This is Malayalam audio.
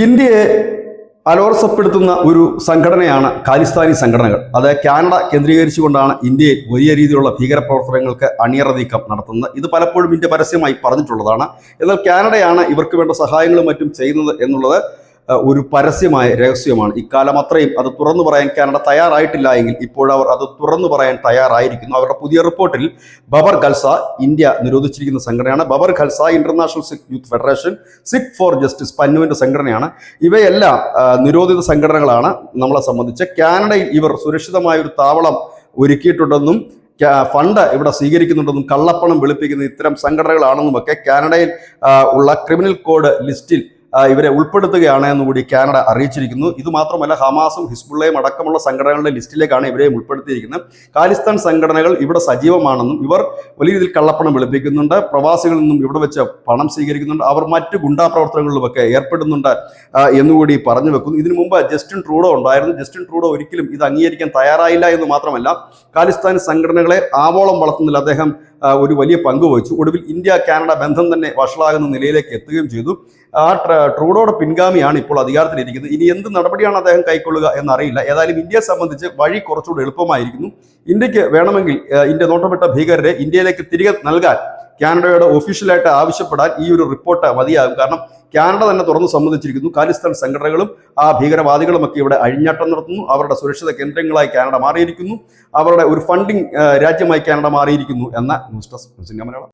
ഇന്ത്യയെ അലോസപ്പെടുത്തുന്ന ഒരു സംഘടനയാണ് ഖാലിസ്ഥാനി സംഘടനകൾ. അത് കാനഡ കേന്ദ്രീകരിച്ചുകൊണ്ടാണ് ഇന്ത്യയിൽ വലിയ രീതിയിലുള്ള ഭീകരപ്രവർത്തനങ്ങൾക്ക് അണിയറ നീക്കം നടത്തുന്നത്. ഇത് പലപ്പോഴും ഇന്ത്യ പരസ്യമായി പറഞ്ഞിട്ടുള്ളതാണ്. എന്നാൽ കാനഡയാണ് ഇവർക്ക് വേണ്ട സഹായങ്ങളും മറ്റും ചെയ്യുന്നത് എന്നുള്ളത് ഒരു പരസ്യമായ രഹസ്യമാണ്. ഇക്കാലം അത്രയും അത് തുറന്നു പറയാൻ കാനഡ തയ്യാറായിട്ടില്ല എങ്കിൽ ഇപ്പോഴവർ അത് തുറന്നു പറയാൻ തയ്യാറായിരിക്കുന്നു. അവരുടെ പുതിയ റിപ്പോർട്ടിൽ ബബർ ഖൽസ ഇന്ത്യ നിരോധിച്ചിരിക്കുന്ന സംഘടനയാണ്. Babbar Khalsa international Sikh youth federation, Sikh for justice പന്നുവിന്റെ സംഘടനയാണ്. ഇവയെല്ലാം നിരോധിത സംഘടനകളാണ്. നമ്മളെ സംബന്ധിച്ച് കാനഡയിൽ ഇവർ സുരക്ഷിതമായ ഒരു താവളം ഒരുക്കിയിട്ടുണ്ടെന്നും ഫണ്ട് ഇവിടെ സ്വീകരിക്കുന്നുണ്ടെന്നും കള്ളപ്പണം വെളുപ്പിക്കുന്ന ഇത്തരം സംഘടനകളാണെന്നുമൊക്കെ കാനഡയിൽ ഉള്ള ക്രിമിനൽ കോഡ് ലിസ്റ്റിൽ ഇവരെ ഉൾപ്പെടുത്തുകയാണ് എന്നുകൂടി കാനഡ അറിയിച്ചിരിക്കുന്നു. ഇത് മാത്രമല്ല, ഹമാസും ഹിസ്ബുള്ളയും അടക്കമുള്ള സംഘടനകളുടെ ലിസ്റ്റിലേക്കാണ് ഇവരെയും ഉൾപ്പെടുത്തിയിരിക്കുന്നത്. ഖാലിസ്ഥാൻ സംഘടനകൾ ഇവിടെ സജീവമാണെന്നും ഇവർ വലിയ രീതിയിൽ കള്ളപ്പണം വെളുപ്പിക്കുന്നുണ്ട്, പ്രവാസികളിൽ നിന്നും ഇവിടെ വെച്ച് പണം സ്വീകരിക്കുന്നുണ്ട്, അവർ മറ്റ് ഗുണ്ടാ പ്രവർത്തനങ്ങളിലുമൊക്കെ ഏർപ്പെടുന്നുണ്ട് എന്നുകൂടി പറഞ്ഞു വെക്കുന്നു. ഇതിനു മുമ്പ് ജസ്റ്റിൻ ട്രൂഡോ ഉണ്ടായിരുന്നു. ജസ്റ്റിൻ ട്രൂഡോ ഒരിക്കലും ഇത് അംഗീകരിക്കാൻ തയ്യാറായില്ല എന്ന് മാത്രമല്ല, ഖാലിസ്ഥാൻ സംഘടനകളെ ആവോളം വളർത്തുന്നതിൽ അദ്ദേഹം ഒരു വലിയ പങ്ക് വഹിച്ചു. ഒടുവിൽ ഇന്ത്യ കാനഡ ബന്ധം തന്നെ വഷളാകുന്ന നിലയിലേക്ക് എത്തുകയും ചെയ്തു. ആ ട്രൂഡോയുടെ പിൻഗാമിയാണ് ഇപ്പോൾ അധികാരത്തിലിരിക്കുന്നത്. ഇനി എന്ത് നടപടിയാണ് അദ്ദേഹം കൈക്കൊള്ളുക എന്നറിയില്ല. ഏതായാലും ഇന്ത്യയെ സംബന്ധിച്ച് വഴി കുറച്ചുകൂടി എളുപ്പമായിരിക്കുന്നു. ഇന്ത്യക്ക് വേണമെങ്കിൽ ഇന്ത്യ നോട്ടമിട്ട ഭീകരരെ ഇന്ത്യയിലേക്ക് തിരികെ നൽകാൻ കാനഡയോട് ഒഫീഷ്യലായിട്ട് ആവശ്യപ്പെടാൻ ഈ ഒരു റിപ്പോർട്ട് മതിയാകും. കാരണം കാനഡ തന്നെ തുറന്നു സമ്മതിച്ചിരിക്കുന്നു, ഖാലിസ്ഥാൻ സംഘടനകളും ആ ഭീകരവാദികളുമൊക്കെ ഇവിടെ അഴിഞ്ഞാട്ടം നടത്തുന്നു. അവരുടെ സുരക്ഷിത കേന്ദ്രങ്ങളായി കാനഡ മാറിയിരിക്കുന്നു, അവരുടെ ഒരു ഫണ്ടിംഗ് രാജ്യമായി കാനഡ മാറിയിരിക്കുന്നു എന്ന ന്യൂസ് ഡെസ്ക് മലയാളം.